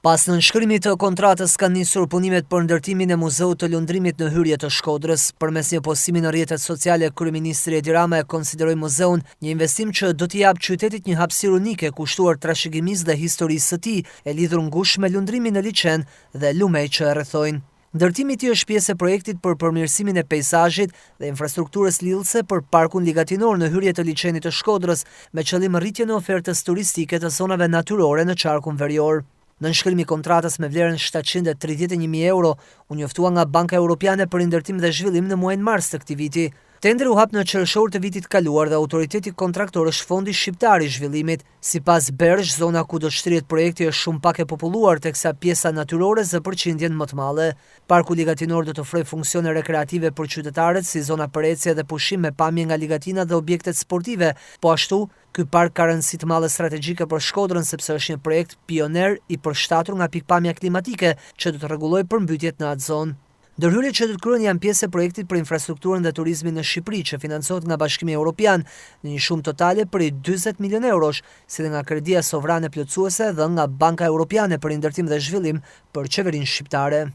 Pas nënshkrimit të kontratës kanë nisur punimet për ndërtimin e muzeut të lundrimit në hyrje të Shkodrës. Përmes një postimi në rrjetet sociale, kryeministri Edi Rama e konsideroi muzeun një investim që do t'i japë qytetit një hapësirë unike kushtuar trashëgimisë dhe historisë së tij, e lidhur ngushtë me lundrimin në liçen dhe lumej që e rrethojnë. Ndërtimi i tij është pjesë e projektit për përmirësimin e peizazhit dhe infrastrukturës lidhëse për parkun ligatinor në hyrje të liçenit të Shkodrës, me qëllim rritjen e ofertës turistike të zonave natyrore në qarkun verior. Në nënshkrimi i kontratës me vlerën 731.000 euro, u njoftua nga Banka Europiane për Ndërtim dhe Zhvillim në muajin mars të këtij viti. Tendri u hap në qershor të vitit kaluar dhe autoriteti kontraktor është Fondi Shqiptar i Zhvillimit. Sipas Bergj, zona ku do shtrihet projekti është shumë pak e populluar, teksa pjesa natyrore zë përqindjen më të madhe. Parku ligatinor do të ofrojë funksione rekreative për qytetarët, si zona për ecje dhe pushim me pamje nga ligatina dhe objektet sportive. Po ashtu, ky park ka rëndësi të madhe strategjike për Shkodrën sepse është një projekt pioner i përshtatur nga pikpamja klimatike që do të rregullojë përmbytjet në atë zonë. Ndërhyrjet që do të kryhen janë pjesë e projektit për infrastrukturën dhe turizmin në Shqipëri, që financohet nga Bashkimi Evropian në një shumë totale prej 40 milionë eurosh, si dhe nga kredia sovrane plotësuese dhe nga Banka Europiane për Ndërtim dhe Zhvillim për qeverinë shqiptare.